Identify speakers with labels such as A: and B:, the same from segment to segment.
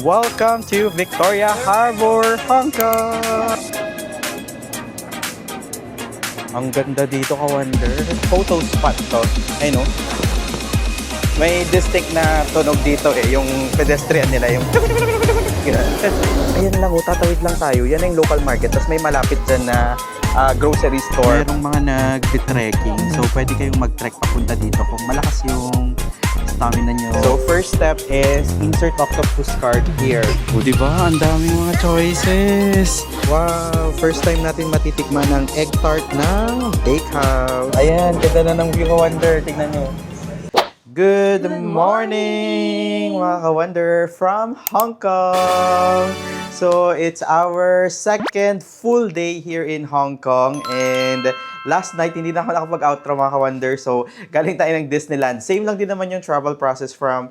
A: Welcome to Victoria Harbor, Hong Kong! Ang ganda dito, ka-wonder. Photo spot to. Ayun, no? May distinct na tunog dito yung pedestrian nila, yung ayan lang, tatawid lang tayo. Yan yung local market. Tapos may malapit dyan na grocery store. Merong mga nag-trekking. So, pwede kayong mag-trek papunta dito kung malakas yung stamina nyo. So, first step is insert octopus card here. O, diba? Ang daming mga choices. Wow! First time natin matitikman ng egg tart ng Bakehouse. Ayan, ganda na ng view, ka-wonder. Tingnan nyo. Good morning, mga ka-wonder from Hong Kong. So, it's our second full day here in Hong Kong. And last night, hindi na ako nakapag-outro, mga ka-wonder. So, galing tayo ng Disneyland. Same lang din naman yung travel process from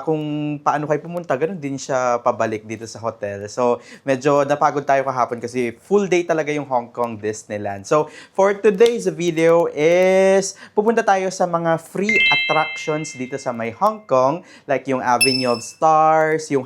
A: kung paano kayo pumunta. Ganun din siya pabalik dito sa hotel. So, medyo napagod tayo kahapon kasi full day talaga yung Hong Kong Disneyland. So, for today's video is pupunta tayo sa mga free attractions dito sa may Hong Kong. Like yung Avenue of Stars, yung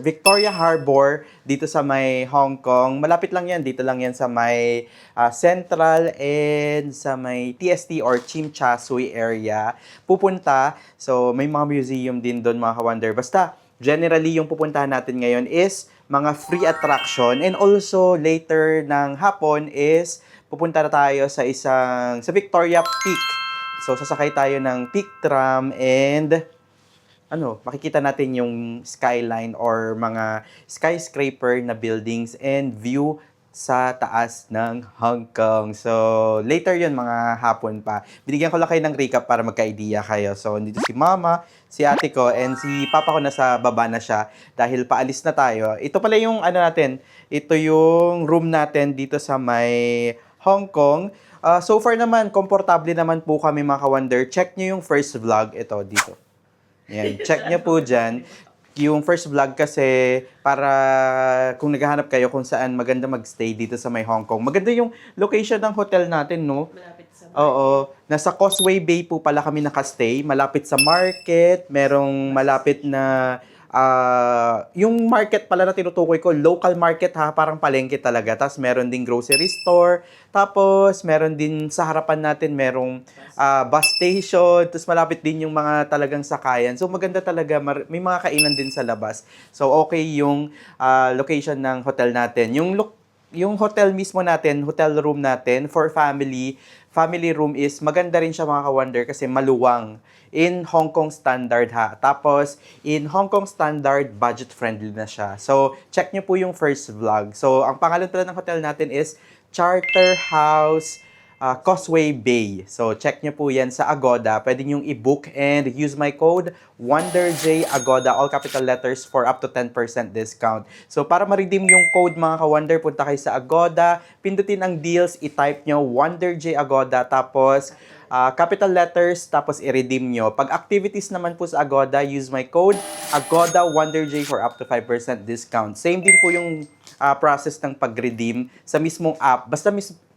A: Victoria Harbor dito sa may Hong Kong. Malapit lang yan. Dito lang yan sa may Central and sa may TST or Tsim Sha Tsui area. Pupunta. So, may mga museum din doon, mga ka-wonder. Basta, generally, yung pupuntahan natin ngayon is mga free attraction. And also, later ng hapon is pupunta na tayo sa Victoria Peak. So, sasakay tayo ng Peak Tram and makikita natin yung skyline or mga skyscraper na buildings and view sa taas ng Hong Kong. So, later yun, mga hapon pa. Binigyan ko lang kayo ng recap para magka-idea kayo. So, dito si Mama, si ate ko, and si Papa ko nasa baba na siya dahil paalis na tayo. Ito pala yung ito yung room natin dito sa may Hong Kong. So far naman, komportable naman po kami, mga ka-wonder. Check nyo yung first vlog. Ito, dito. Yan, check nyo po dyan. Yung first vlog kasi para kung naghahanap kayo kung saan maganda magstay dito sa may Hong Kong. Maganda yung location ng hotel natin, no?
B: Malapit sa market.
A: Oo. Nasa Causeway Bay po pala kami nakastay. Malapit sa market. Merong malapit na yung market pala na tinutukoy ko, local market ha, parang palengke talaga. Tapos meron din grocery store. Tapos meron din sa harapan natin merong bus station. Tapos malapit din yung mga talagang sakayan. So maganda talaga, may mga kainan din sa labas. So okay yung location ng hotel natin. Yung hotel mismo natin, hotel room natin for family room is maganda rin siya, mga ka-wonder, kasi maluwang. In Hong Kong standard ha. Tapos, in Hong Kong standard, budget-friendly na siya. So, check nyo po yung first vlog. So, ang pangalan pala ng hotel natin is Charterhouse Causeway Bay. So, check nyo po yan sa Agoda. Pwede nyo i-book and use my code WonderJAgoda, all capital letters, for up to 10% discount. So, para ma-redeem yung code, mga ka-wonder, punta kayo sa Agoda, pindutin ang deals, i-type nyo WonderJAgoda, tapos capital letters, tapos i-redeem nyo. Pag activities naman po sa Agoda, use my code Agoda WonderJ for up to 5% discount. Same din po yung process ng pag-redeem sa mismong app. Basta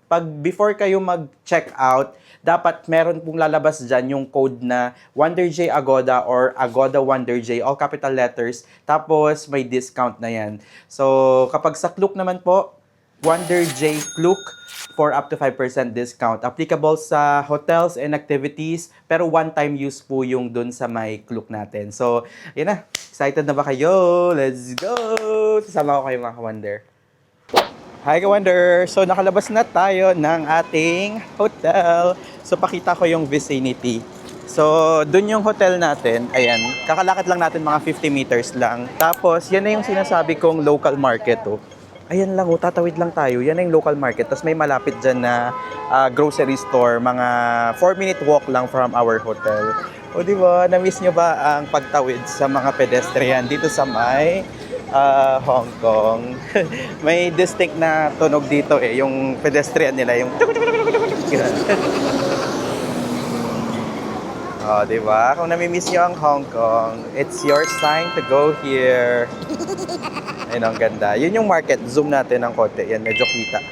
A: pag before kayo mag-check out, dapat meron pong lalabas dyan yung code na WonderJ Agoda or Agoda WonderJ, all capital letters, tapos may discount na yan. So, kapag sa Klook naman po, WonderJ Klook for up to 5% discount. Applicable sa hotels and activities, pero one-time use po yung dun sa may Klook natin. So, yun na. Excited na ba kayo? Let's go! Sasama ko kayo, mga ka-wonder. Hi, ka-wonder! So, nakalabas na tayo ng ating hotel. So, pakita ko yung vicinity. So, dun yung hotel natin. Ayan. Kakalakad lang natin, mga 50 meters lang. Tapos, yan na yung sinasabi kong local market, oh. Ayan lang, tatawid lang tayo. Yan na yung local market. Tapos may malapit dyan na grocery store. Mga 4-minute walk lang from our hotel. O diba, na-miss nyo ba ang pagtawid sa mga pedestrian dito sa may Hong Kong? May distinct na tunog dito yung pedestrian nila, yung o diba, kung nami-miss nyo ang Hong Kong, it's your sign to go here. Ayun, ang ganda. Yun yung market. Zoom natin ng konti. Yan, medyo kita.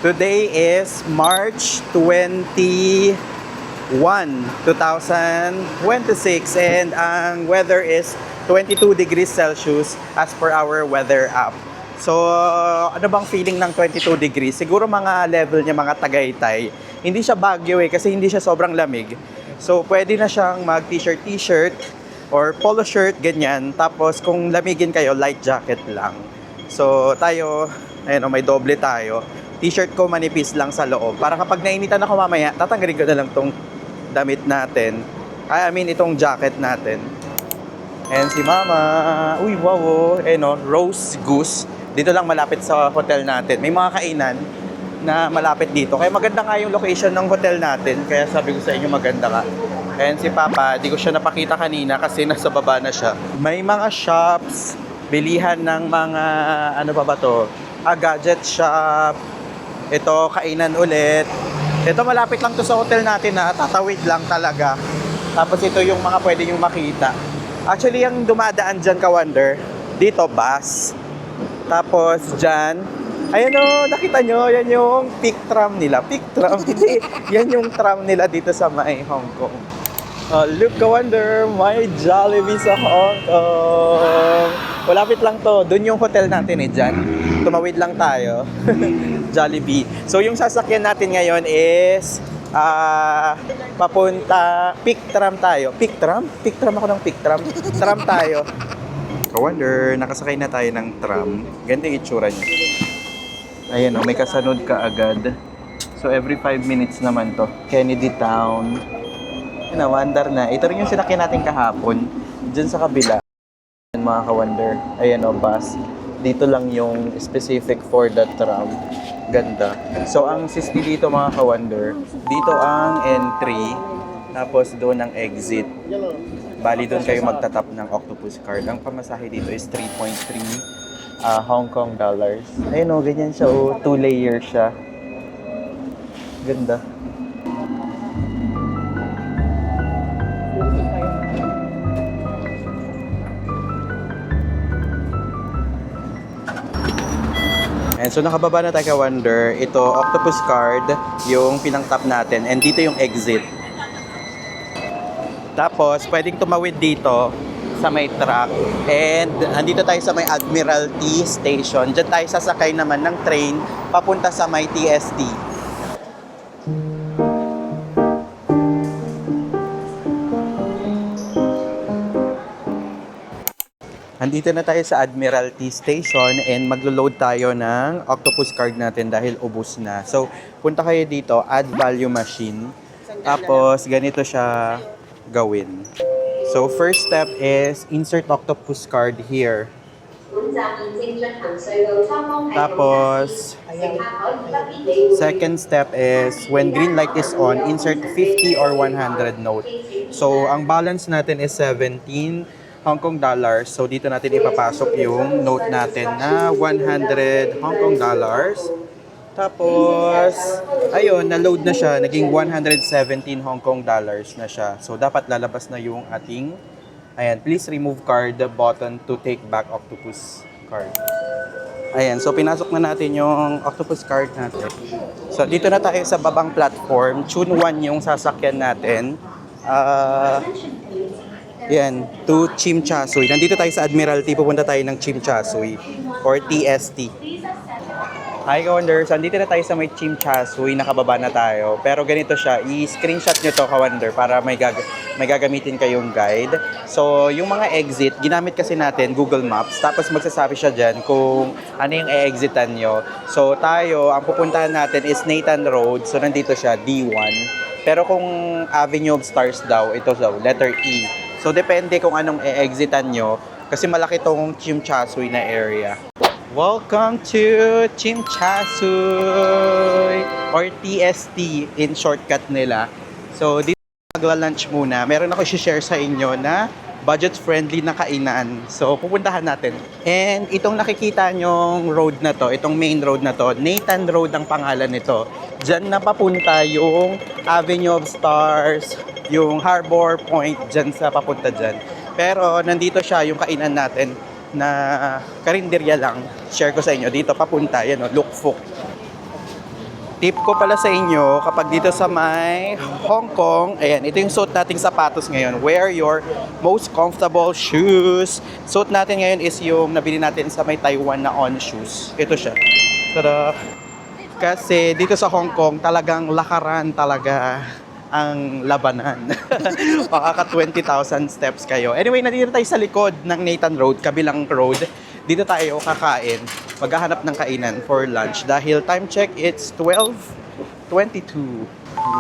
A: Today is March 20, 2026 and ang weather is 22 degrees Celsius as per our weather app. So, ano bang feeling ng 22 degrees? Siguro mga level niya, mga Tagaytay. Hindi siya Baguio kasi hindi siya sobrang lamig. So, pwede na siyang mag-t-shirt or polo shirt, ganyan. Tapos, kung lamigin kayo, light jacket lang. So, tayo, ayun, may doble tayo. T-shirt ko manipis lang sa loob. Para kapag nainitan ako mamaya, tatanggalin ko na lang tong damit natin. I mean, itong jacket natin. And si Mama, uy, wow, Rose Goose. Dito lang malapit sa hotel natin. May mga kainan na malapit dito. Kaya maganda nga yung location ng hotel natin. Kaya sabi ko sa inyo maganda ka. And si Papa, di ko siya napakita kanina kasi nasa baba na siya. May mga shops, bilihan ng mga, ano pa ba to? Gadget shop. Ito, kainan ulit. Ito, malapit lang to sa hotel natin na tatawid lang talaga. Tapos ito yung mga pwede nyo makita. Actually, yung dumadaan dyan, ka-wonder, dito, bus. Tapos dyan, ayan o, nakita nyo, yan yung peak tram nila. Peak tram, hindi. Yan yung tram nila dito sa may Hong Kong. Look, ka-wonder, may Jollibee sa Hong Kong. Malapit lang to. Doon yung hotel natin dyan. Tumawid lang tayo. Jollibee. So, yung sasakyan natin ngayon is papunta, peak tram tayo. Peak tram? Peak tram ako ng peak tram. Tram tayo. Ka-wonder, nakasakay na tayo ng tram. Ganda yung itsura niya. Ayan o, may kasunod ka agad. So, every 5 minutes naman to. Kennedy Town. Wonder na. Ito rin yung sinakyan natin kahapon. Diyan sa kabila. Mga ka-wonder. Ayan o, bus. Dito lang yung specific for the tram. Ganda. So, ang system dito mga ka-wonder, dito ang entry, tapos doon ang exit. Bali, doon kayo magtatap ng octopus card. Ang pamasahe dito is 3.3 Hong Kong dollars. Ayun o, ganyan siya o. 2 layer siya. Ganda. And so nakababa na tayo ka-wonder. Ito, octopus card, yung pinang-tap natin. And dito yung exit. Tapos, pwedeng tumawid dito sa may truck. And andito tayo sa may Admiralty Station. Diyan tayo sasakay naman ng train papunta sa may TST. Andito na tayo sa Admiralty Station and maglo-load tayo ng octopus card natin dahil ubos na. So, punta kayo dito, add value machine. Tapos, ganito siya gawin. So, first step is insert octopus card here. Tapos, second step is when green light is on, insert 50 or 100 note. So, ang balance natin is 17 Hong Kong dollars. So, dito natin ipapasok yung note natin na 100 Hong Kong dollars. Tapos, ayun, na-load na siya. Naging 117 Hong Kong dollars na siya. So, dapat lalabas na yung ating, ayan, please remove card button to take back octopus card. Ayan, so pinasok na natin yung octopus card natin. So, dito na tayo sa babang platform. Tune 1 yung sasakyan natin. Yan, to Tsim Sha Tsui. Nandito tayo sa Admiralty, pupunta tayo ng Tsim Sha Tsui or TST. Hi, ka-wonders. Andito na tayo sa may Tsim Sha Tsui, nakababa na tayo. Pero ganito siya, i-screenshot nyo to, ka-wonder, para may gagamitin kayong guide. So, yung mga exit, ginamit kasi natin Google Maps, tapos magsasabi siya dyan kung ano yung e-exitan nyo. So, tayo, ang pupuntahan natin is Nathan Road. So, nandito siya, D1. Pero kung Avenue of Stars daw, ito daw, letter E. So, depende kung anong e-exitan nyo, kasi malaki tong Tsim Sha Tsui na area. Welcome to Tsim Sha Tsui or TST in shortcut nila. So, dito magla-lunch muna. Meron ako i-share sa inyo na budget-friendly na kainan. So, pupuntahan natin. And itong nakikita nyong road na to, itong main road na to, Nathan Road ang pangalan nito. Diyan na papunta yung Avenue of Stars, yung Harbor Point, diyan sa papunta diyan. Pero nandito siya yung kainan natin na karinderya lang. Share ko sa inyo dito papunta, yan o, Luk Fook. Tip ko pala sa inyo, kapag dito sa may Hong Kong, ayan, ito yung suot nating sapatos ngayon. Wear your most comfortable shoes. Suot natin ngayon is yung nabili natin sa may Taiwan na On shoes. Ito siya. Tada! Kasi dito sa Hong Kong, talagang lakaran talaga ang labanan. Makaka 20,000 steps kayo. Anyway, nandito tayo sa likod ng Nathan Road, kabilang road. Dito tayo kakain. Maghahanap ng kainan for lunch. Dahil time check, it's 12:22.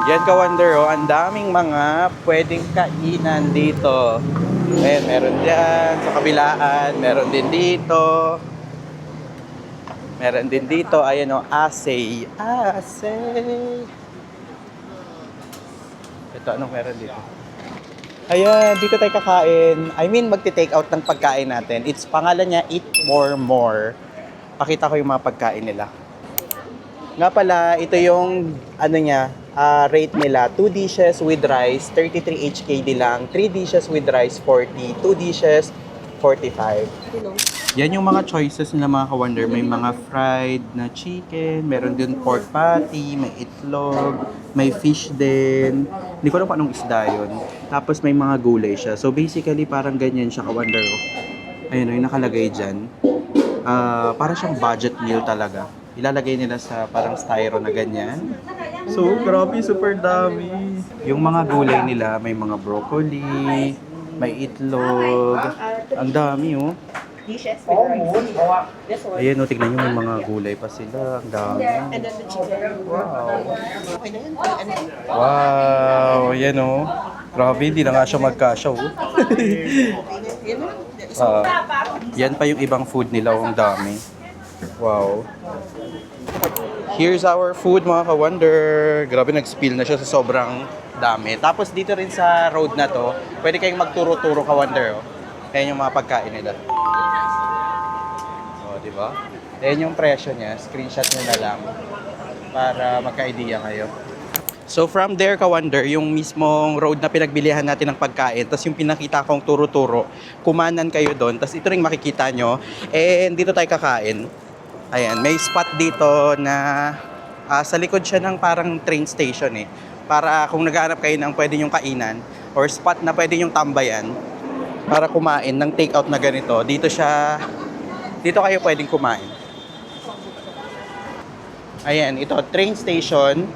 A: Yan ka wonder, oh, ang daming mga pwedeng kainan dito. Ayan, meron dyan sa kabilaan. Meron din dito. Meron din dito. Ayan, oh, Asay. Asay. Ito, anong meron dito? Ayan, dito tayo kakain. I mean, magti-take out ng pagkain natin. It's pangalan niya, Eat More More. Pakita ko yung mga pagkain nila. Nga pala, ito yung, rate nila. 2 dishes with rice, 33 HKD lang. 3 dishes with rice, 40. 2 dishes, 45. Yan yung mga choices nila mga ka-wonder. May mga fried na chicken, meron din pork patty, may itlog, may fish din. Hindi ko alam kung anong isda yun. Tapos may mga gulay siya. So basically parang ganyan siya ka-wonder. Ayun, yung nakalagay dyan. Para siyang budget meal talaga. Ilalagay nila sa parang styro na ganyan. So grabe, super dami. Yung mga gulay nila, may mga broccoli, may itlog. Ang dami oh.
B: Dishes with rice. This one.
A: Ayan, tignan nyo, may mga gulay pa sila. Ang dami.
B: And then the chicken.
A: Wow.
B: Okay na yun. And then,
A: Wow, yan oh. Grabe, hindi na nga siya magkasya oh.
B: yun na.
A: Yan pa yung ibang food nila, oh, ang dami. Wow. Here's our food mga ka-wonder. Grabe, nag-spill na siya sa sobrang dami. Tapos dito rin sa road na to, pwede kayong magturo-turo ka-wonder oh. Ayan yung mga pagkain nila. O, di ba? Ayan yung presyo niya. Screenshot nyo na lang para magka-idea kayo. So from there, ka-wonder, yung mismong road na pinagbilihan natin ng pagkain, tapos yung pinakita kong turo-turo, kumanan kayo doon, tapos ito rin makikita nyo, and dito tayo kakain. Ayan, may spot dito na sa likod siya ng parang train station eh. Para kung naghahanap kayo ng pwede yung kainan, or spot na pwede yung tambayan, para kumain ng take-out na ganito, dito kayo pwedeng kumain. Ayan, ito, train station.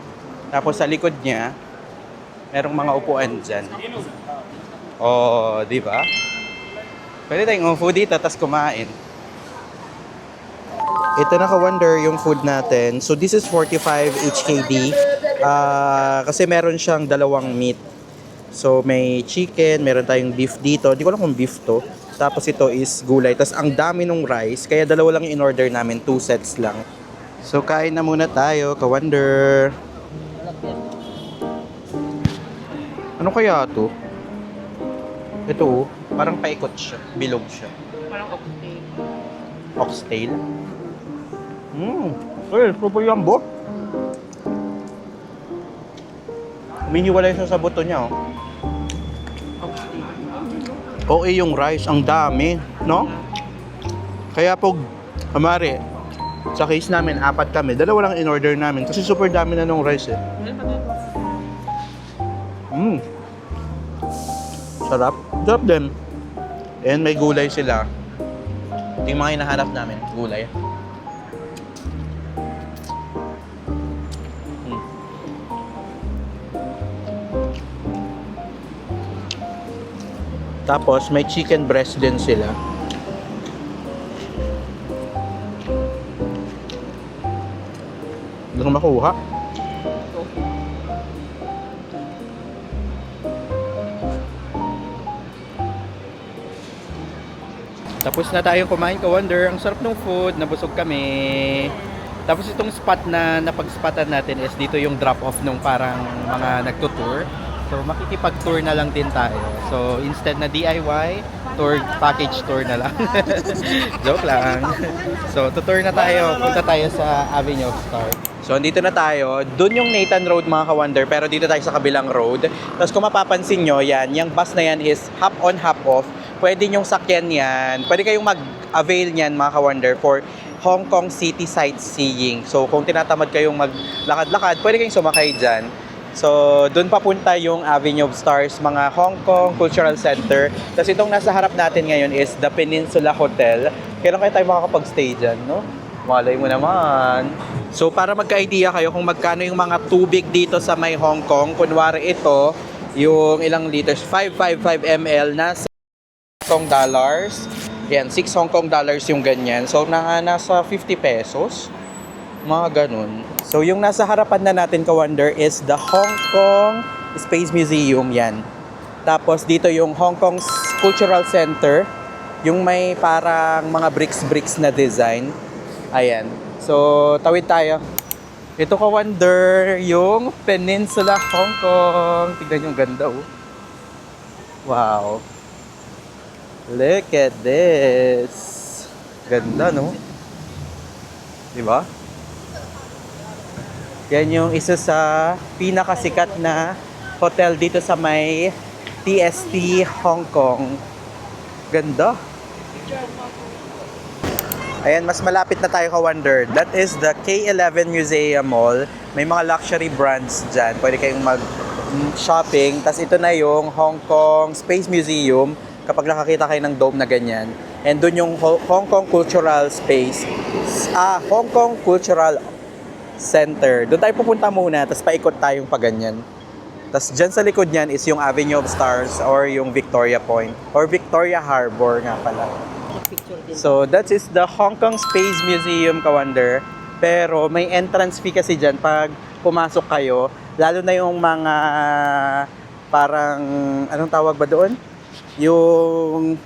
A: Tapos sa likod niya, merong mga upuan dyan. Oh, di ba? Pwede tayong umupo dito, tapos kumain. Ito na ka-wonder yung food natin. So this is 45 HKD. Kasi meron siyang dalawang meat. So, may chicken, meron tayong beef dito. Di ko alam kung beef to. Tapos ito is gulay. Tapos ang dami nung rice. Kaya dalawa lang yung in-order namin. 2 sets lang. So, kain na muna tayo. Ka-wonder. Ano kaya to? Ito oh. Parang paikot siya. Bilog siya.
B: Parang oxtail.
A: Oxtail? Well, super yumbo. Humihiwalay siya sa buto niya oh. Okay yung rice, ang dami, no? Kaya pag, amari, sa case namin, 4 kami, 2 lang in-order namin kasi super dami na nung rice eh. Sarap. Sarap din. And may gulay sila. Ito yung mga hinahanap namin, gulay. Tapos may chicken breast din sila. Hindi ko makuha. Tapos na tayong kumain ka-wonder. Ang sarap ng food. Nabusog kami. Tapos itong spot na napag-spotan natin is dito yung drop-off nung parang mga nagtutour. So makikipag-tour na lang din tayo. So instead na DIY, tour, package tour na lang. Joke lang. So tutour na tayo. Punta tayo sa Avenue of Stars. So andito na tayo. Doon yung Nathan Road mga ka-wonder. Pero dito tayo sa kabilang road. Tapos kung mapapansin nyo, yan, yung bus na yan is hop on, hop off. Pwede nyong sakyan yan. Pwede kayong mag-avail niyan mga ka-wonder for Hong Kong City Sightseeing. So, kung tinatamad kayong maglakad-lakad, pwede kayong sumakay dyan. So, doon papunta yung Avenue of Stars, mga Hong Kong Cultural Center. Tapos itong nasa harap natin ngayon is the Peninsula Hotel. Kailan kayo tayo makakapag-stay dyan, no? Malay mo naman. So, para magka-idea kayo kung magkano yung mga tubig dito sa may Hong Kong. Kunwari ito, yung ilang liters, 555 ml na $6 Hong Kong dollars. Yan, 6 Hong Kong dollars yung ganyan. So, nasa 50 pesos. Mga ganun. So, yung nasa harapan na natin, ka-wonder, is the Hong Kong Space Museum. Yan. Tapos, dito yung Hong Kong Cultural Center. Yung may parang mga bricks na design. Ayan. So, tawid tayo. Ito, ka-wonder, yung Peninsula Hong Kong. Tignan yung ganda, oh. Wow. Look at this. Ganda, no? Diba? Yan yung isa sa pinakasikat na hotel dito sa may TST Hong Kong. Ganda. Ayan, mas malapit na tayo, ka-wonder. That is the K11 Museum Mall. May mga luxury brands dyan. Pwede kayong mag-shopping. Tapos ito na yung Hong Kong Space Museum. Kapag nakakita kayo ng dome na ganyan. And dun yung Hong Kong Cultural Space. Hong Kong Cultural Center. Doon tayo pupunta muna, tapos paikot tayong pa ganyan. Tapos dyan sa likod niyan is yung Avenue of Stars or yung Victoria Point or Victoria Harbor nga pala. So that is the Hong Kong Space Museum, ka-wonder. Pero may entrance fee kasi dyan pag pumasok kayo. Lalo na yung mga parang, anong tawag ba doon? Yung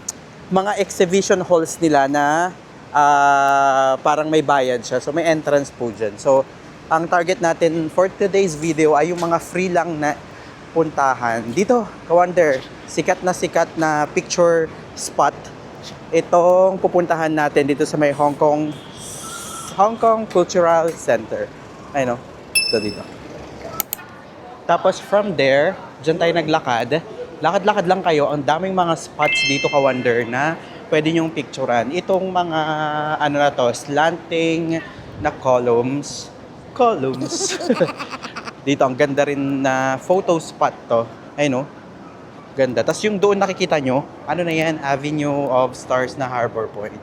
A: mga exhibition halls nila na parang may bayad siya. So may entrance po dyan. So ang target natin for today's video ay yung mga free lang na puntahan. Dito, ka-wonder, sikat na picture spot. Itong pupuntahan natin dito sa may Hong Kong Cultural Center. Ayun, no? Ito dito. Tapos from there, dyan tayo naglakad. Lakad-lakad lang kayo. Ang daming mga spots dito, ka-wonder, na pwede nyong picturean. Itong mga, ano na to, slanting na columns. Dito, ang ganda rin na photo spot to. Ayun, no? Ganda. Tapos yung doon nakikita nyo, ano na yan, Avenue of Stars na Harbor Point.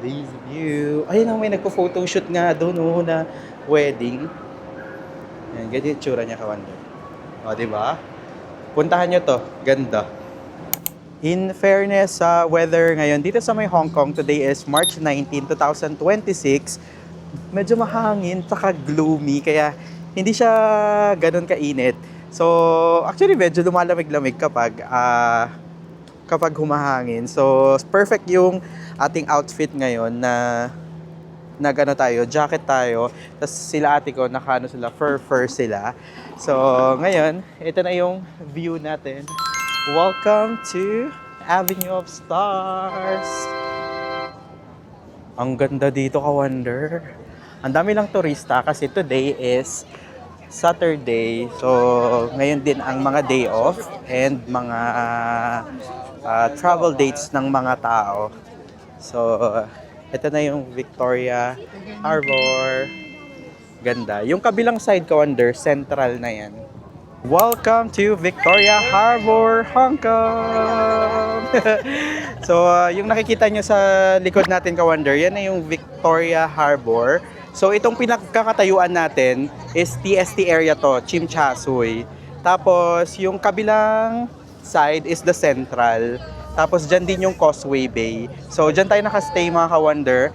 A: This view. Ayun, may nagpo-photoshoot nga doon, oh, na wedding. Ayan, ganyan yung tsura niya, ka-wonder. O, diba? Puntahan nyo to. Ganda. In fairness sa weather ngayon, dito sa may Hong Kong, today is March 19, 2026. Medyo mahangin, saka gloomy, kaya hindi siya ganun kainit. So, actually, medyo lumalamig-lamig kapag humahangin. So, perfect yung ating outfit ngayon na nag-ano tayo, jacket tayo. Tapos sila ate ko, naka-ano sila, fur sila. So, ngayon, ito na yung view natin. Welcome to Avenue of Stars. Ang ganda dito, ka-wonder. Ang dami lang turista kasi today is Saturday. So, ngayon din ang mga day off and mga travel dates ng mga tao. So, ito na yung Victoria Harbor. Ganda. Yung kabilang side, ka-wonder, central na yan. Welcome to Victoria Harbor, Hong Kong! So, yung nakikita nyo sa likod natin, ka-wonder, yan na yung Victoria Harbor. So, itong pinagkakatayuan natin is TST area to, Tsim Sha Tsui. Tapos, yung kabilang side is the central. Tapos, dyan din yung Causeway Bay. So, dyan tayo nakastay, mga ka-wonder.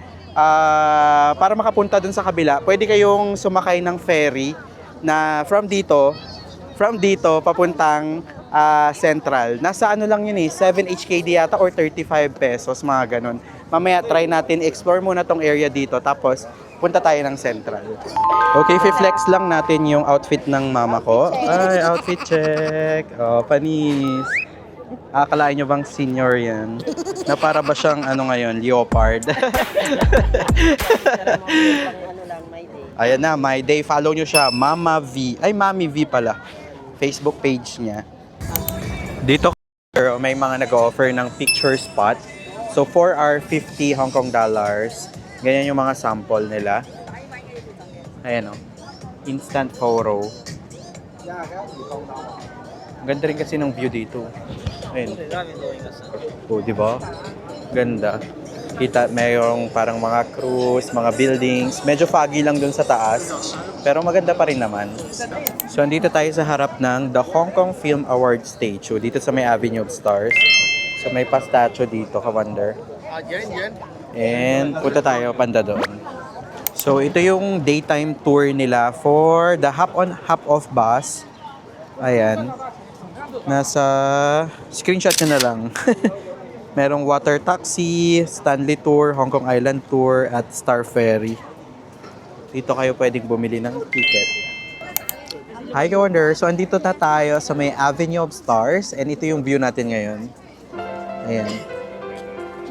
A: Para makapunta dun sa kabila, pwede kayong sumakay ng ferry na from dito papuntang central. Nasa ano lang yun 7 HKD yata or 35 pesos, mga ganun. Mamaya try natin, explore muna tong area dito, tapos punta tayo ng central. Okay, flex lang natin yung outfit ng mama ko. Ay, outfit check. Oh, panis. Akalain nyo bang senior yan? Na para ba siyang ano ngayon, leopard? Ayan na, my day. Follow nyo siya, Mama V. Ay, Mami V pala. Facebook page niya. Dito may mga nag-offer ng picture spot. So 4 are 50 Hong Kong dollars. Ganyan yung mga sample nila. Ayan o. Instant photo. Ang ganda rin kasi ng view dito. Ayan. Oh, di ba? Ganda. Kita, mayroong parang mga cruise, mga buildings. Medyo foggy lang dun sa taas. Pero maganda pa rin naman. So, andito tayo sa harap ng The Hong Kong Film Awards statue. Dito sa may Avenue of Stars. So, may pa-statue dito, ka-wonder. And punta tayo banda doon. So ito yung daytime tour nila for the hop-on, hop-off bus. Ayan. Nasa screenshot nyo na lang. Merong water taxi, Stanley Tour, Hong Kong Island Tour, at Star Ferry. Dito kayo pwedeng bumili ng ticket. Hi, Wonder. So andito na tayo sa may Avenue of Stars. And ito yung view natin ngayon. Ayan.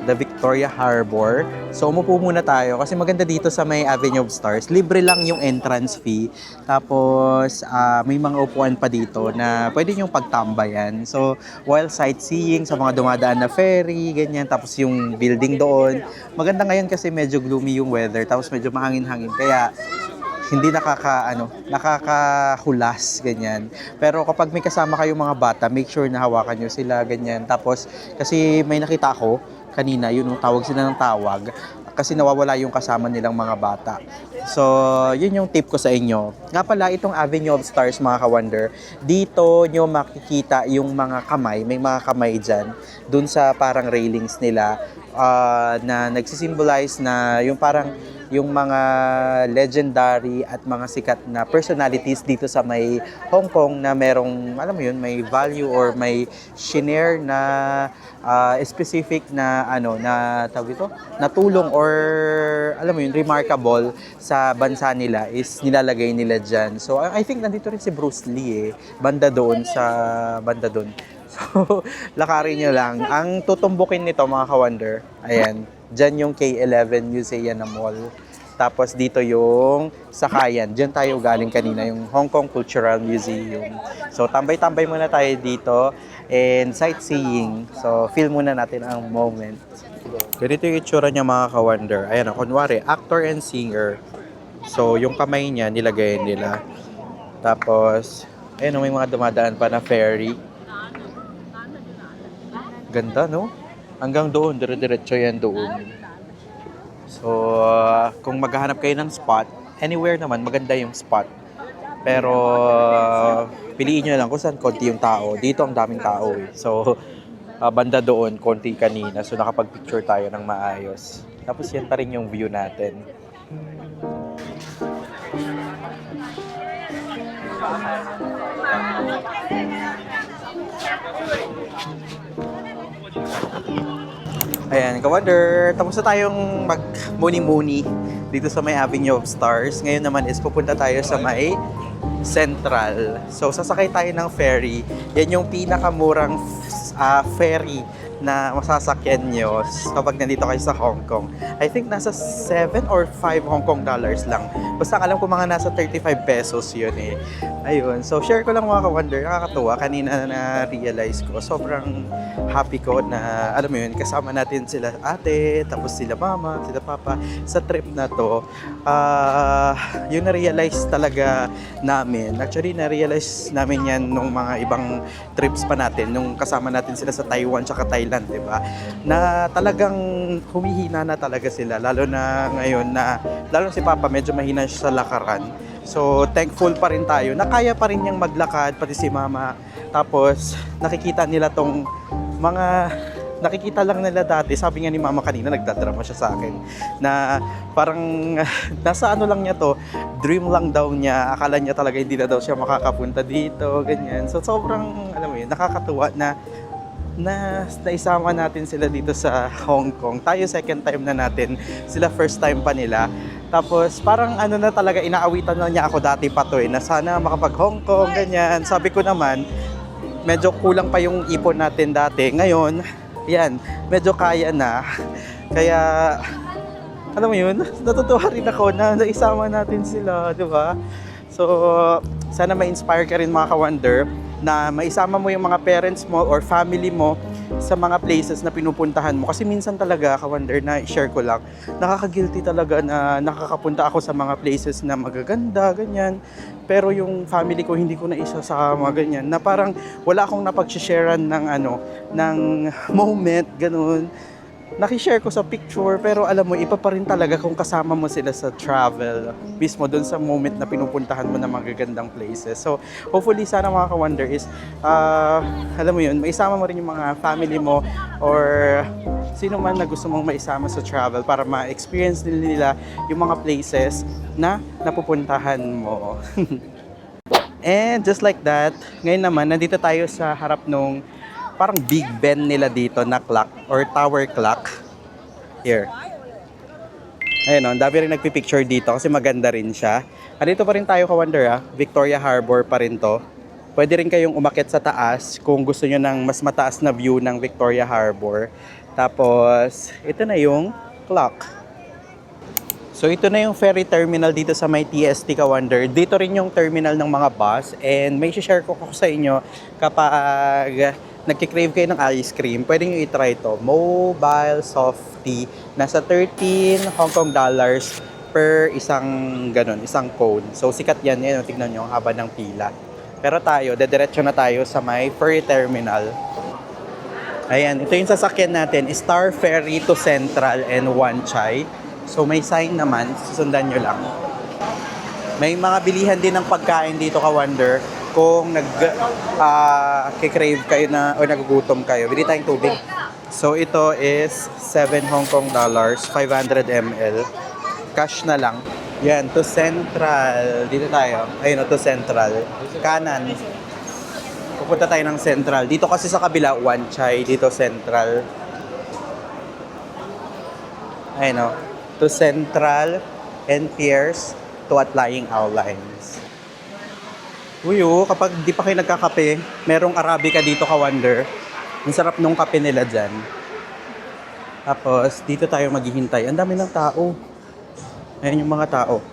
A: The Victoria Harbor. So, umupo muna tayo kasi maganda dito sa may Avenue of Stars. Libre lang yung entrance fee. Tapos, may mga upuan pa dito na pwede nyo pagtambayan. So, while sightseeing sa mga dumadaan na ferry, ganyan. Tapos yung building doon. Maganda ngayon kasi medyo gloomy yung weather. Tapos medyo mahangin-hangin. Kaya, hindi nakakahulas, ganyan. Pero kapag may kasama kayong mga bata, make sure na hawakan nyo sila, ganyan. Tapos, kasi may nakita ako, kanina, yun, tawag sila ng tawag kasi nawawala yung kasama nilang mga bata. So, yun yung tip ko sa inyo. Nga pala, itong Avenue of Stars, mga ka-wonder, dito nyo makikita yung mga kamay, may mga kamay dyan, dun sa parang railings nila, na nagsisimbolize na yung parang yung mga legendary at mga sikat na personalities dito sa may Hong Kong na merong, alam mo yun, may value or may shinare na specific na na tawag ito, na tulong or alam mo yun, remarkable sa bansa nila is nilalagay nila dyan. So I think nandito rin si Bruce Lee banda doon. So lakarin nyo lang. Ang tutumbukin nito, mga ka-wonder, ayan, dyan yung K11 Musea Mall. Tapos dito yung Sakayan. Diyan tayo galing kanina, yung Hong Kong Cultural Museum. So tambay-tambay muna tayo dito and sightseeing. So feel muna natin ang moment. Ganito yung itsura niya, mga ka-wonder. Ayan, kunwari, actor and singer. So yung kamay niya, nilagay nila. Tapos, ayan, may mga dumadaan pa na ferry. Ganda, no? Hanggang doon, dire-diretso yan doon. So, kung maghahanap kayo ng spot, anywhere naman, maganda yung spot. Pero, piliin nyo lang kung saan konti yung tao. Dito ang daming tao eh. So, banda doon, konti kanina. So, nakapag-picture tayo ng maayos. Tapos, yan pa rin yung view natin. Ayan, ka-wonder, tapos na tayong mag-muni-muni dito sa may Avenue of Stars. Ngayon naman is pupunta tayo sa may Central. So, sasakay tayo ng ferry. Yan yung pinakamurang ferry na masasakyan nyo kapag nandito kayo sa Hong Kong. I think nasa 7 or 5 Hong Kong dollars lang. Basta alam ko mga nasa 35 pesos yun eh. Ayun. So, share ko lang, mga ka-wonder. Nakakatuwa. Kanina na-realize ko. Sobrang happy ko na, alam mo yun, kasama natin sila ate, tapos sila mama, sila papa sa trip na to. Yung na-realize talaga namin. Actually, na-realize namin yan nung mga ibang trips pa natin. Nung kasama natin sila sa Taiwan tsaka Thailand, di ba? Na talagang humihina na talaga sila. Lalo na ngayon na, lalo si papa medyo mahina siya sa lakaran. So, thankful pa rin tayo na kaya pa rin niyang maglakad, pati si mama. Tapos, nakikita nila tong mga nakikita lang nila dati. Sabi nga ni mama kanina, nagdadrama siya sa akin, na parang nasa ano lang niya to, dream lang daw niya. Akala niya talaga hindi na daw siya makakapunta dito, ganyan. So, sobrang, alam mo yun, nakakatuwa na naisama natin sila dito sa Hong Kong. Tayo second time na natin, sila first time pa nila. Tapos parang ano na talaga, inaawitan na niya ako dati pa to na sana makapag Hong Kong, ganyan. Sabi ko naman, medyo kulang pa yung ipon natin dati. Ngayon, yan, medyo kaya na. Kaya, alam mo yun, natutuwa rin ako na naisama natin sila, di ba? So, sana ma-inspire ka rin, mga ka-wonder, na maisama mo yung mga parents mo or family mo sa mga places na pinupuntahan mo. Kasi minsan talaga, ka-wonder, na share ko lang, nakaka-guilty talaga na nakakapunta ako sa mga places na magaganda, ganyan. Pero yung family ko, hindi ko na isasama, ganyan. Na parang wala akong napag-sharean ng ng moment, ganun. Nakishare ko sa picture, pero alam mo, iba pa rin talaga kung kasama mo sila sa travel. Mismo dun sa moment na pinupuntahan mo ng magagandang places. So, hopefully, sana mga ka-wonder is, alam mo yun, maisama mo rin yung mga family mo or sino man na gusto mong maisama sa travel para ma-experience din nila yung mga places na napupuntahan mo. And just like that, ngayon naman, nandito tayo sa harap nung parang Big Ben nila dito na clock or tower clock. Here. Ayun o, ang dami rin nagpipicture dito kasi maganda rin siya. Dito pa rin tayo ka-wonder Victoria Harbor pa rin to. Pwede rin kayong umakyat sa taas kung gusto nyo ng mas mataas na view ng Victoria Harbor. Tapos, ito na yung clock. So ito na yung ferry terminal dito sa may TST ka-wonder. Dito rin yung terminal ng mga bus and may share ko sa inyo kapag nagkikrave kayo ng ice cream, pwede nyo i-try to. Mobile soft tea. Nasa 13 Hong Kong dollars per isang isang cone. So sikat yan. Yan, tignan nyo ang haba ng pila. Pero tayo, dediretso na tayo sa may ferry terminal. Ayan, ito yung sasakyan natin. Star Ferry to Central and Wan Chai. So may sign naman, susundan nyo lang. May mga bilihan din ng pagkain dito ka-wonder. Kung nag-crave kayo na o nagugutom kayo, bili tayong tubig. So ito is 7 Hong Kong dollars, 500 ml. Cash na lang. Yan, to Central. Dito tayo. Ayun, to Central. Kanan. Pupunta tayo ng Central. Dito kasi sa kabila, Wan Chai. Dito Central. Ayun, to Central and Pierce to Outlying Outlines. Uy, kapag di pa kayo nagkakape, merong Arabica dito ka-wonder. Ang sarap nung kape nila dyan. Tapos, dito tayo maghihintay. Ang dami ng tao. Ayan yung mga tao.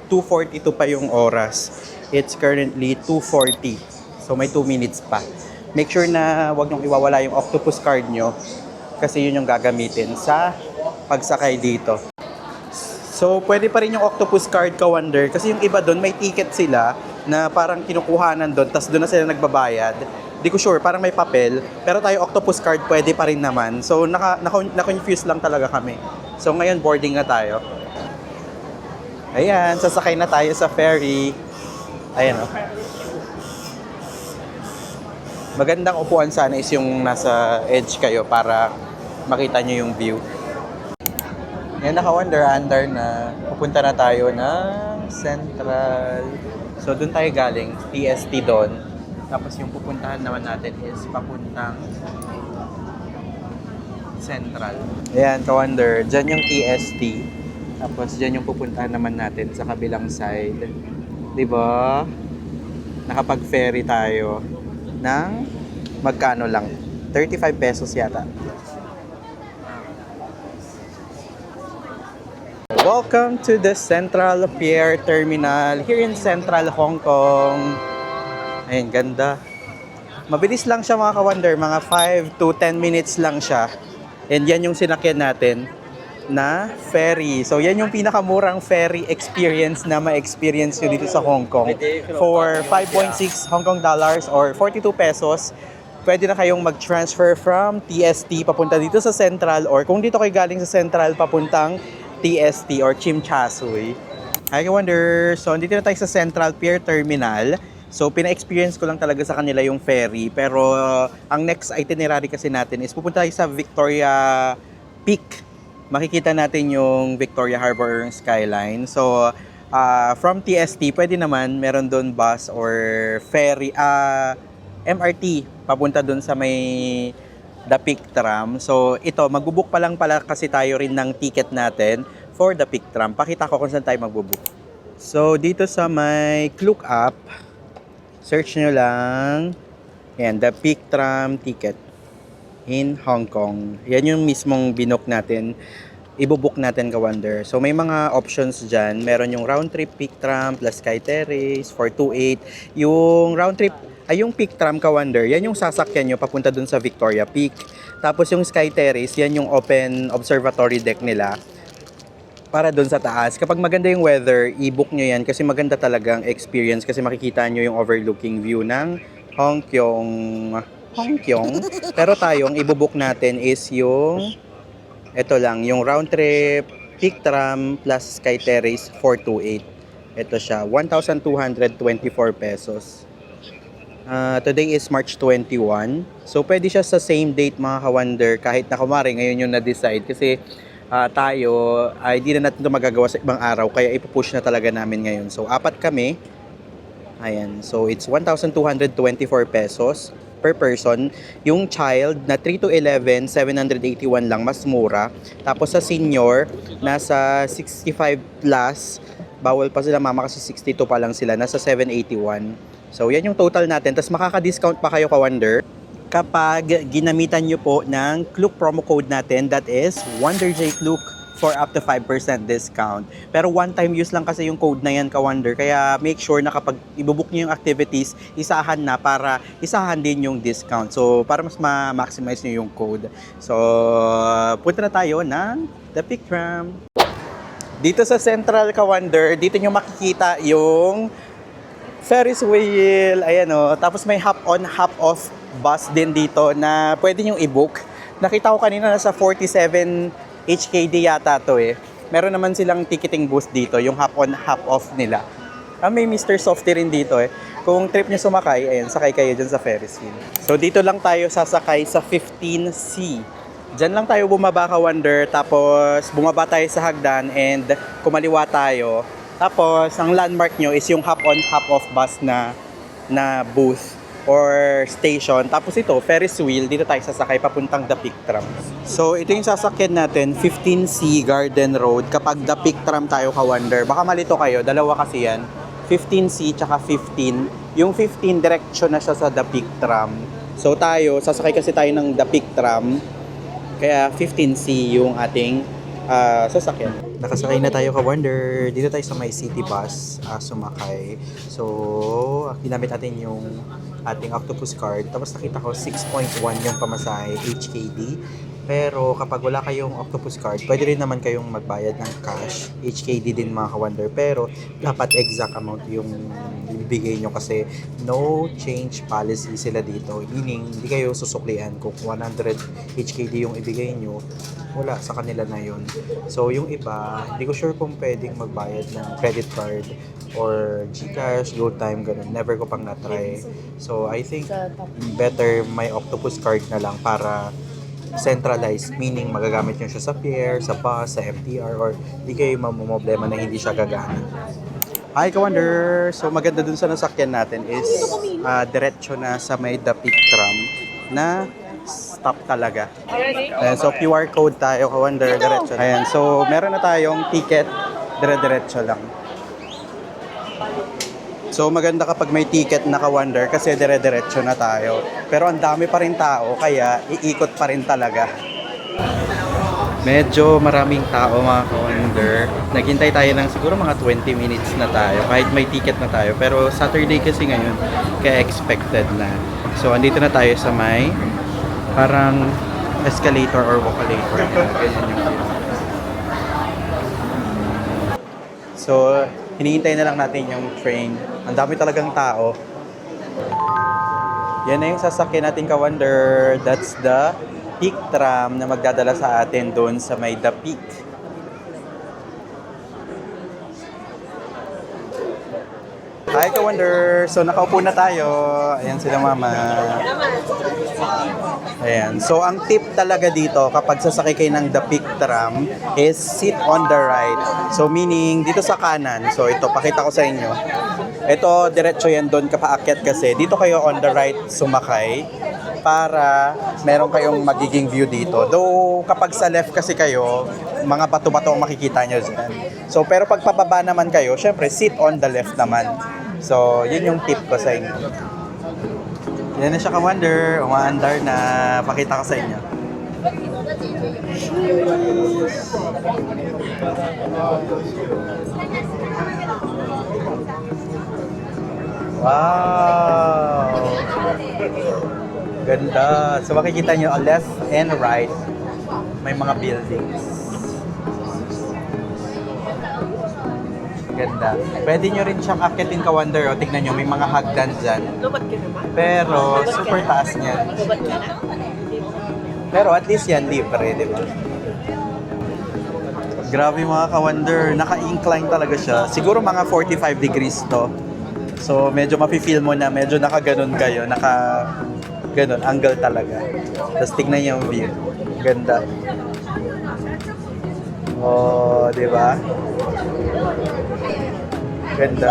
A: 2:42 pa yung oras. It's currently 2:40. So, may 2 minutes pa. Make sure na wag niyong iwawala yung octopus card nyo. Kasi yun yung gagamitin sa pagsakay dito. So, pwede pa rin yung octopus card ka-wonder kasi yung iba doon may ticket sila na parang kinukuhanan doon tapos doon na sila nagbabayad. Di ko sure, parang may papel. Pero tayo octopus card pwede pa rin naman. So, na-confuse lang talaga kami. So, ngayon boarding na tayo. Ayan, sasakay na tayo sa ferry. Ayan Magandang upuan sana is yung nasa edge kayo para makita nyo yung view. Yan, naka-wonder under na pupunta na tayo ng Central. So, doon tayo galing, TST doon. Tapos yung pupuntahan naman natin is papuntang Central. Ayan, ka-wonder, dyan yung TST. Tapos dyan yung pupuntahan naman natin sa kabilang side. Diba? Nakapag-ferry tayo ng magkano lang? 35 pesos yata. Welcome to the Central Pier Terminal here in Central Hong Kong. Ayun, ganda. Mabilis lang siya mga ka-wonder, mga 5 to 10 minutes lang siya. And yan yung sinakyan natin na ferry. So yan yung pinakamurang ferry experience na ma-experience nyo dito sa Hong Kong. For 5.6 Hong Kong dollars or 42 pesos, pwede na kayong mag-transfer from TST papunta dito sa Central or kung dito kayo galing sa Central papuntang TST or Tsim Sha Tsui. Hi ka-wonder! So, andito na tayo sa Central Pier Terminal. So, pina-experience ko lang talaga sa kanila yung ferry. Pero, ang next itinerary kasi natin is pupunta tayo sa Victoria Peak. Makikita natin yung Victoria Harbor skyline. So, from TST, pwede naman, meron doon bus or ferry, MRT, papunta doon sa may The Peak Tram. So, ito, magbubook pa lang pala kasi tayo rin ng ticket natin for The Peak Tram. Pakita ko kung saan tayo magbubook. So, dito sa may Klook app, search nyo lang, yan, The Peak Tram ticket in Hong Kong. Yan yung mismong binook natin, ibubook natin ka-wonder. So, may mga options dyan. Meron yung round trip Peak Tram plus Sky Terrace for 2.8. Yung round trip ay yung Peak Tram Ka-Wonder, yan yung sasakyan nyo papunta dun sa Victoria Peak. Tapos yung Sky Terrace, yan yung open observatory deck nila para dun sa taas. Kapag maganda yung weather, i-book nyo yan kasi maganda talagang experience kasi makikita nyo yung overlooking view ng Hongkyong. Pero tayo, ang ibubook natin is yung ito lang, yung round trip Peak Tram plus Sky Terrace 428. Ito siya, 1,224 pesos. Today is March 21. So, pwede siya sa same date mga ka-wonder kahit na kumari ngayon yung na-decide kasi tayo ay di na natin ito magagawa sa ibang araw kaya ipupush na talaga namin ngayon. So, apat kami. Ayan. So, it's 1,224 pesos per person. Yung child na 3 to 11, 781 lang, mas mura. Tapos sa senior, nasa 65 plus, bawal pa sila mama kasi 62 pa lang sila, nasa 781. So, yan yung total natin. Tapos makaka-discount pa kayo ka-wonder kapag ginamitan nyo po ng Klook promo code natin, that is WonderJKlook for up to 5% discount. Pero one-time use lang kasi yung code na yan ka-wonder. Kaya make sure na kapag ibubook nyo yung activities, isahan na para isahan din yung discount. So, para mas ma-maximize nyo yung code. So, punta na tayo ng The Peak Tram. Dito sa Central ka-wonder, dito nyo makikita yung Ferris wheel. Ayan o. Tapos may hop-on, hop-off bus din dito na pwede nyo i-book. Nakita ko kanina nasa 47 HKD yata to eh. Meron naman silang ticketing booth dito, yung hop-on, hop-off nila. May Mr. Softy rin dito eh. Kung trip nyo sumakay, ayan, sakay kayo dyan sa Ferris wheel. So dito lang tayo sasakay sa 15C. Dyan lang tayo bumaba ka-wonder, tapos bumaba tayo sa hagdan and kumaliwa tayo. Tapos ang landmark nyo is yung hop-on, hop-off bus na booth or station. Tapos ito, Ferris wheel, dito tayo sasakay papuntang The Peak Tram. So, ito yung sasakyan natin, 15C Garden Road. Kapag The Peak Tram tayo ka-wonder, baka malito kayo, dalawa kasi yan. 15C tsaka 15. Yung 15, direksyon na siya sa The Peak Tram. So, tayo, sasakay kasi tayo ng The Peak Tram. Kaya 15C yung ating sasakyan. Nakasakay na tayo ka-wonder. Dito tayo sa may city bus sumakay. So, ginamit natin yung ating octopus card. Tapos nakita ko 6.1 yung pamasahe HKD. Pero kapag wala kayong octopus card, pwede rin naman kayong magbayad ng cash. HKD din mga ka-wonder. Pero dapat exact amount yung ibigay nyo kasi no change policy sila dito. Meaning, hindi kayo susuklian kung 100 HKD yung ibigay nyo. Wala sa kanila na yun. So, yung iba, hindi ko sure kung pwedeng magbayad ng credit card or GCash, GoTime, ganun. Never ko pang na-try. So, I think better may octopus card na lang para centralized, meaning magagamit nyo siya sa pier, sa bus, sa MTR, or hindi kayo mamumblema na hindi siya gagana. Hi, ka-wonder! So, maganda dun sa nasakyan natin is diretso na sa may The Peak Tram na stop talaga. Ayan, so, QR code tayo, ka-wonder, diretso. Ayan, so, meron na tayong ticket, dire-diretso lang. So, maganda kapag may ticket na ka-wonder kasi dire-diretso na tayo. Pero ang dami pa rin tao, kaya iikot pa rin talaga. Medyo maraming tao mga ka-wonder. Naghintay tayo ng siguro mga 20 minutes na tayo, kahit may ticket na tayo. Pero Saturday kasi ngayon, kaya expected na. So, andito na tayo sa may parang escalator or walkalator. Ganyan yung so, hinihintay na lang natin yung train. Ang dami talagang tao. Yan na yung sasakyan natin ka-wonder. That's the Peak Tram na magdadala sa atin doon sa may The Peak. Hi ka-wonder! So nakaupo na tayo. Ayan sila mama. Ayan. So ang tip talaga dito kapag sasakay kayo ng The Peak Tram is sit on the right. So meaning dito sa kanan. So ito, pakita ko sa inyo. Ito, diretso yan doon kapaakyat kasi. Dito kayo on the right sumakay para meron kayong magiging view dito. Though kapag sa left kasi kayo, mga bato-bato ang makikita nyo dyan. So pero pag pababa naman kayo, syempre sit on the left naman. So yun yung tip ko sa inyo. Yan na siya ka-wonder, umaandar na, pakita ko sa inyo. Wow! Ganda. So makikita nyo, left and right, may mga buildings. Ganda. Pwede nyo rin siyang akitin ka Wonder. O, tignan nyo, may mga hagdan dyan.
B: Lubat ka naman.
A: Pero, super taas niyan.
B: Lubat ka na.
A: Pero at least yan, libre, di ba? Grabe mga ka-Wonder. Naka-incline talaga siya. Siguro mga 45 degrees to. So, medyo mafe-feel mo na medyo naka-ganon kayo. Ganon, angle talaga. Tapos tignan niyo yung view. Ganda. Oh, di ba? Ganda.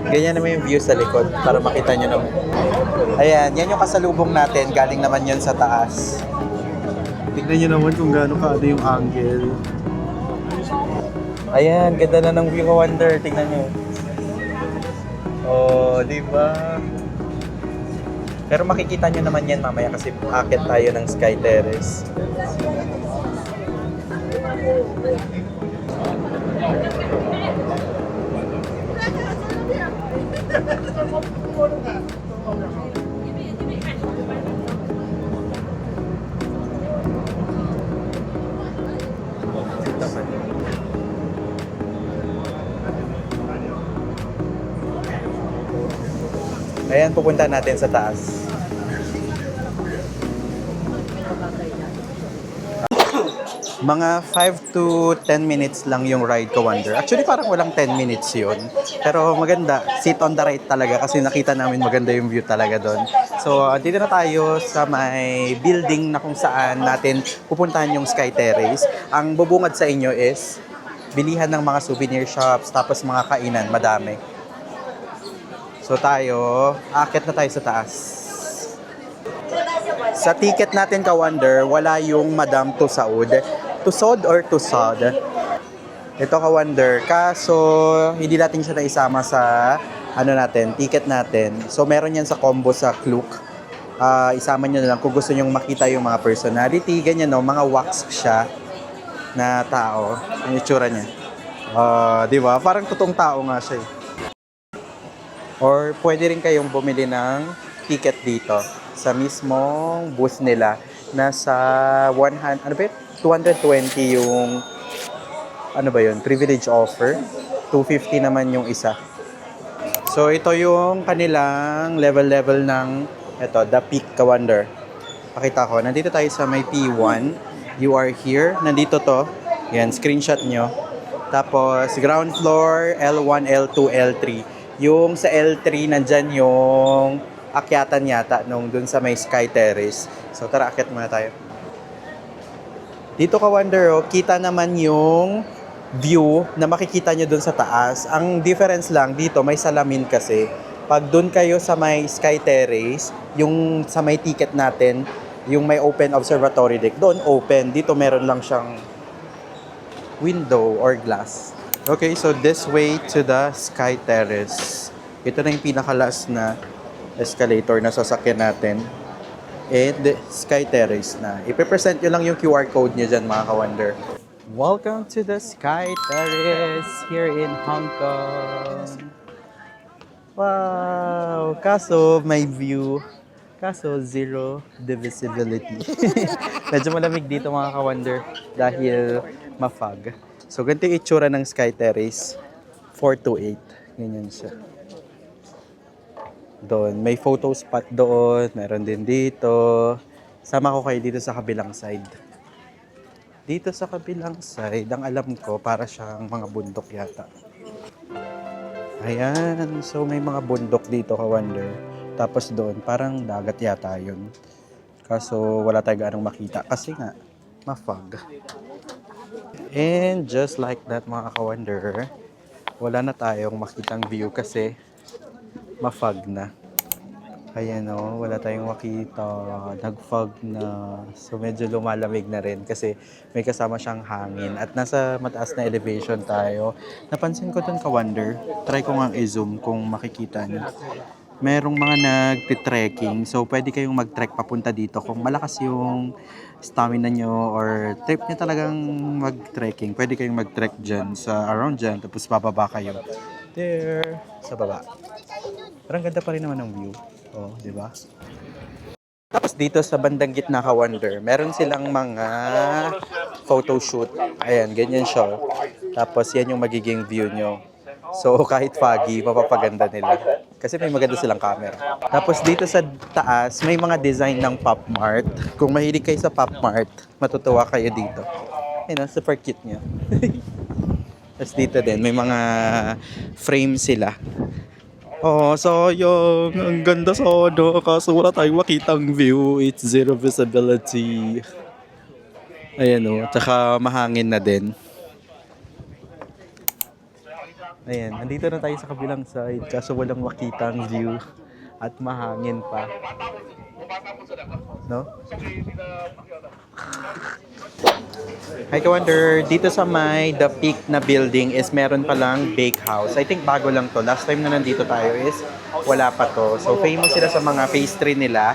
A: Ganyan naman yung view sa likod para makita nyo naman. Ayan, yan yung kasalubong natin. Galing naman yun sa taas. Tignan nyo naman kung gaano kaano yung angle. Ayan, ganda na ng view ko Wonder. Tignan nyo. Oh, di ba? Pero makikita nyo naman yan mamaya kasi akit tayo ng Sky Terrace. Ayan, pupunta natin sa taas. Mga 5 to 10 minutes lang yung ride ko Wonder. Actually, parang walang 10 minutes yun. Pero maganda. Sit on the right talaga kasi nakita namin maganda yung view talaga doon. So, dito na tayo sa may building na kung saan natin pupuntahan yung Sky Terrace. Ang bubungad sa inyo is bilihan ng mga souvenir shops tapos mga kainan. Madami. So tayo, akit na tayo sa taas. Sa ticket natin ka Wonder, wala yung Madame Tussauds. Tussauds or Tussauds? Ito ka Wonder. Kaso, hindi natin siya naisama sa natin, ticket natin. So meron yan sa combo sa Klook. Isama nyo na lang kung gusto nyo makita yung mga personality, ganyan no, mga wax siya na tao. Yung itsura niya. Di ba? Parang totoong tao nga siya eh. Or pwede rin kayong bumili ng ticket dito sa mismong booth nila. Nasa 220 yung privilege offer. 250 naman yung isa. So ito yung kanilang level ng The Peak ka Wonder. Pakita ko, nandito tayo sa may P1. You are here. Nandito to. Yan, screenshot nyo. Tapos ground floor, L1, L2, L3. Yung sa L3, nandyan yung akyatan yata nung dun sa may Sky Terrace. So tara, akyat muna tayo. Dito ka Wonder, kita naman yung view na makikita nyo dun sa taas. Ang difference lang dito, may salamin kasi. Pag dun kayo sa may Sky Terrace, yung sa may ticket natin, yung may open observatory deck, doon open. Dito meron lang siyang window or glass. Okay, so this way to the Sky Terrace. Ito na yung pinaka-last na escalator na sasakyan natin. And the Sky Terrace na. Ipe-present nyo lang yung QR code nyo dyan mga ka-Wonder. Welcome to the Sky Terrace here in Hong Kong. Wow! Kaso may view. Kaso zero divisibility. Medyo malamig dito mga ka-Wonder dahil ma-fog. So, ganito yung itsura ng Sky Terrace. 428. Ganyan siya. Doon. May photo spot doon. Meron din dito. Sama ko kayo dito sa kabilang side. Dito sa kabilang side, ang alam ko, para siyang mga bundok yata. Ayan. So, may mga bundok dito, ka-Wonder. Tapos doon, parang dagat yata yun. Kaso, wala tayo anong makita. Kasi nga, ma-fog. And just like that mga ka-Wonder, wala na tayong makitang view kasi ma-fog na. Ayan o, wala tayong makita. Nag-fog na. So medyo lumalamig na rin kasi may kasama siyang hangin. At nasa mataas na elevation tayo. Napansin ko dun ka-Wonder, try ko nga i-zoom kung makikita niyo. Merong mga nag-trekking. So pwede kayong mag-trek papunta dito kung malakas yung stamina nyo or trip nyo talagang mag-trekking. Pwede kayong mag-trek dyan sa around dyan tapos bababa kayo. There, sa baba. Parang ganda pa rin naman ng view. Oh, di ba? Tapos dito sa bandang gitna ka Wonder, meron silang mga photo shoot. Ayan, ganyan siya. Tapos yan yung magiging view nyo. So kahit foggy, mapapaganda nila. Kasi may maganda silang camera. Tapos dito sa taas, may mga design ng Pop Mart. Kung mahilig kayo sa Pop Mart, matutuwa kayo dito. Ayun, super cute niya. Tapos dito din, may mga frame sila. Oh, sayang. Ang ganda sana. Kaso wala tayong makitang view. It's zero visibility. Ayan o. Tsaka mahangin na din. Ayan. Nandito na tayo sa kabilang side. Kaso walang makitang view. At mahangin pa. No? Hi Ka-Wonder, dito sa may The Peak na building is meron palang bake house. I think bago lang to. Last time na nandito tayo is wala pa to. So famous sila sa mga pastry nila.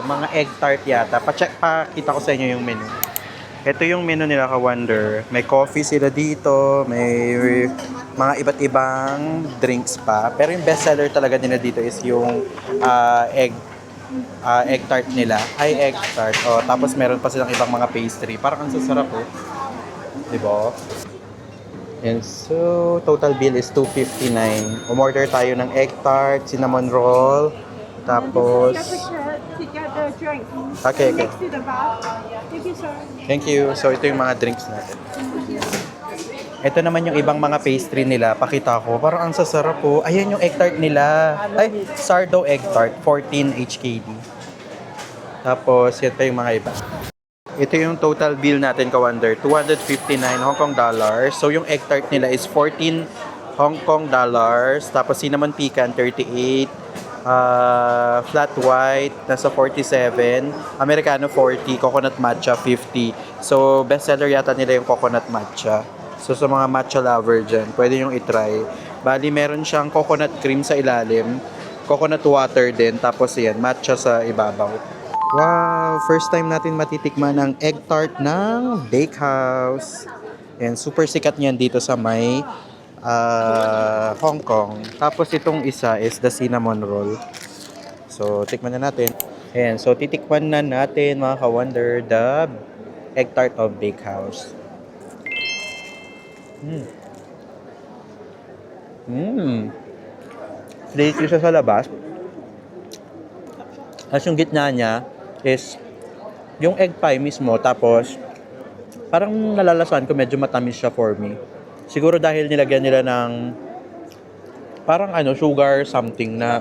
A: Mga egg tart yata. Pakita ko sa inyo yung menu. Ito yung menu nila Ka-Wonder. May coffee sila dito. May mga iba't ibang drinks pa. Pero yung best seller talaga nila dito is yung egg tart nila. Ay, egg tart. Oh, tapos meron pa silang ibang mga pastry. Parang ang sasarap eh. Diba? And so, total bill is $259. Umorder tayo ng egg tart, cinnamon roll, tapos... Okay, okay. Thank you. So, ito yung mga drinks natin. Ito naman yung ibang mga pastry nila. Pakita ko. Parang ang sasarap po. Ayan yung egg tart nila. Ay, sourdough egg tart. 14 HKD. Tapos, yan pa yung mga iba. Ito yung total bill natin, Ka-Wonder. 259 Hong Kong dollars. So, yung egg tart nila is 14 Hong Kong dollars. Tapos, cinnamon pecan, 38. Flat white, nasa 47. Americano, 40. Coconut matcha, 50. So, best seller yata nila yung coconut matcha. So, sa mga matcha lover dyan, pwede yung itry. Bali, meron siyang coconut cream sa ilalim, coconut water din, tapos yan, matcha sa ibabaw. Wow! First time natin matitikman ang egg tart ng Bakehouse. And super sikat niyan dito sa may Hong Kong. Tapos itong isa is the cinnamon roll. So, tikman na natin. Ayan, so titikman na natin mga Ka-Wonder, the egg tart of Bakehouse. Flaky siya sa labas. Tapos yung gitna niya is yung egg pie mismo. Tapos parang nalalasan ko medyo matamis siya for me. Siguro dahil nilagyan nila ng parang sugar something na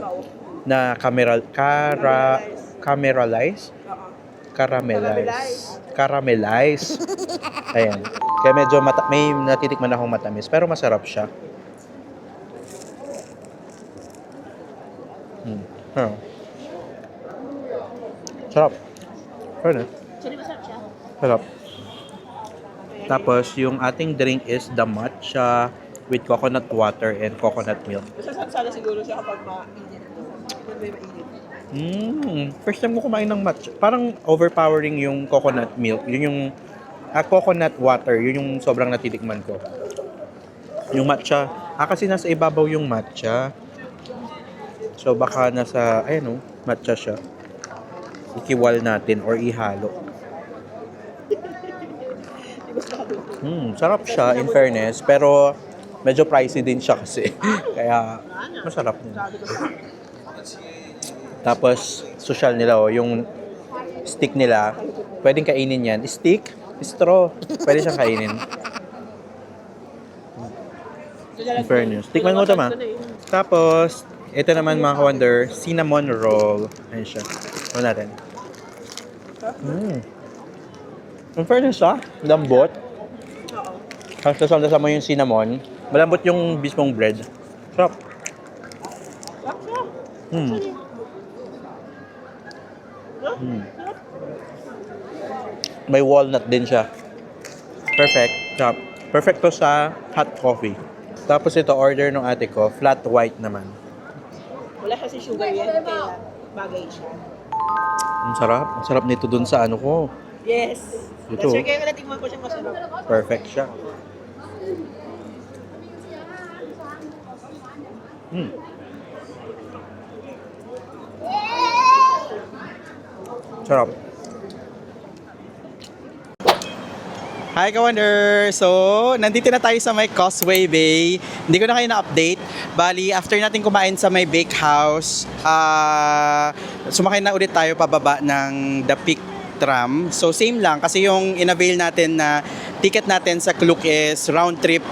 A: caramelize. Ayan. Kaya medyo may natitikman akong matamis. Pero masarap siya. Sarap. Fairness. Sarap. Tapos, yung ating drink is the matcha with coconut water and coconut milk.
B: Masasarap siguro siya kapag mainit. Kapag may mainit.
A: First time ko kumain ng matcha. Parang overpowering yung coconut milk. Yun yung coconut water. Yun yung sobrang natitikman ko. Yung matcha. Kasi nasa ibabaw yung matcha. So, baka nasa, matcha siya. Ikiwal natin or ihalo. Sarap siya in fairness. Pero, medyo pricey din siya kasi. Kaya, masarap din. Tapos, social nila, yung stick nila, pwedeng kainin yan. Stick, straw, pwede siyang kainin. In fairness. Tikman mo ito, ma. Tapos, ito naman mga Ka-Wonder, cinnamon roll. Ayan siya. Ito natin. In fairness lambot. Tapos nasama mo yung cinnamon. Malambot yung mismong bread. Sarap. May walnut din siya. Perfect. Sarap. Perfect to sa hot coffee. Tapos ito, order ng ate ko, flat white naman.
B: Wala kasi sugar yan, kaya bagay siya.
A: Ang sarap. Ang sarap nito dun sa ko.
B: Yes.
A: Ito.
B: That's kaya natingman ko siya masarap.
A: Perfect siya. Sarap. Hi, Ka-Wonder! So, nandito na tayo sa may Causeway Bay. Hindi ko na kayo na-update. Bali, after natin kumain sa may bakehouse, sumakay na ulit tayo pababa ng The Peak Tram. So, same lang kasi yung in-avail natin na ticket natin sa Klook is round trip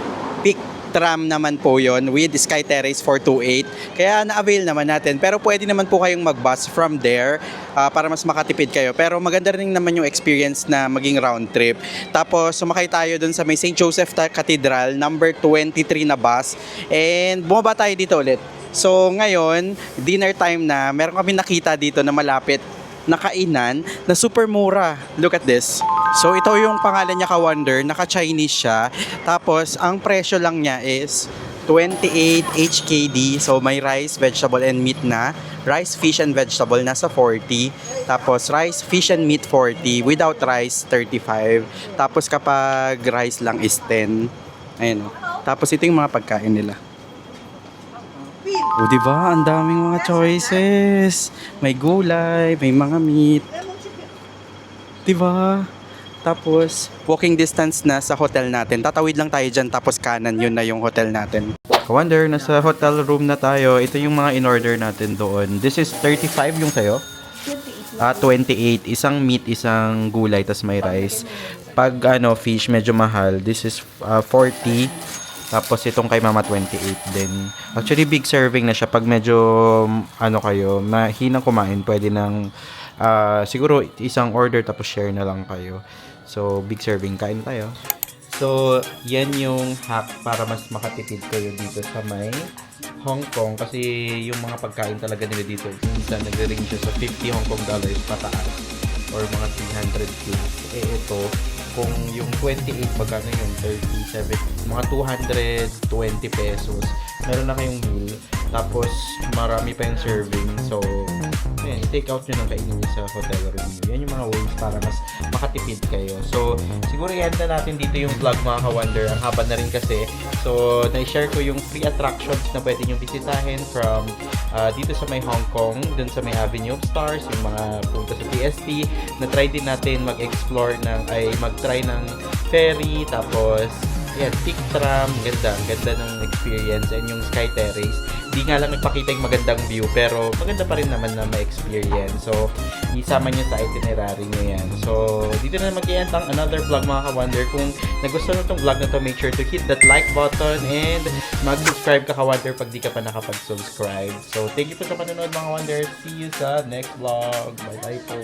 A: Peak Tram naman po yon with Sky Terrace 428. Kaya na-avail naman natin. Pero pwede naman po kayong mag-bus from there para mas makatipid kayo. Pero maganda rin naman yung experience na maging round trip. Tapos sumakay tayo dun sa may St. Joseph Cathedral, number 23 na bus. And bumaba tayo dito ulit. So ngayon, dinner time na, meron kami nakita dito na malapit na kainan na super mura. Look at this. So ito yung pangalan niya, Ka-Wonder, naka-Chinese siya. Tapos ang presyo lang niya is 28 HKD. So may rice, vegetable and meat na. Rice, fish and vegetable nasa 40. Tapos rice, fish and meat 40. Without rice 35. Tapos kapag rice lang is 10. Ayun. Tapos ito yung mga pagkain nila. O, diba? Ang daming mga choices. May gulay, may mga meat. Diba? Tapos, walking distance na sa hotel natin. Tatawid lang tayo dyan, tapos kanan, yun na yung hotel natin. Ka-Wonder, nasa hotel room na tayo. Ito yung mga in-order natin doon. This is 35 yung sayo? 28. Isang meat, isang gulay, tas may rice. Pag fish, medyo mahal. This is 40. Tapos itong kay Mama 28 din. Actually big serving na siya pag medyo kayo, mahinang kumain, pwede nang siguro isang order tapos share na lang kayo. So big serving, kain tayo. So yan yung hack para mas makatipid kayo dito sa may Hong Kong kasi yung mga pagkain talaga nila dito minsan nagre-range siya sa 50 Hong Kong dollars pataas or mga 300 plus. Ito kung yung 28 magkano yung 37 mga 220 pesos meron na kayong meal tapos marami pa yung serving so ayan, take out nyo ng kainin nyo sa hotel room yan yung mga ways para mas makatipid kayo so siguro i-end na natin dito yung vlog mga Ka-Wonder ang haba na rin kasi so na-share ko yung free attractions na pwede nyo bisitahin from dito sa may Hong Kong dun sa may Avenue of Stars yung mga punta sa PSP na try din natin mag-explore mag-try ng ferry tapos yan, Peak Tram, ganda ng experience and yung Sky Terrace. Di nga lang nagpakita yung magandang view pero maganda pa rin naman na ma-experience. So, isama nyo sa itinerary nyo yan. So, dito na mag-i-end ang another vlog mga Ka-Wonder. Kung nagustuhan mo itong vlog na to, make sure to hit that like button and mag-subscribe ka Ka-Wonder pag di ka pa nakapag-subscribe. So, thank you po sa panonood mga Ka-Wonder. See you sa next vlog. Bye-bye po.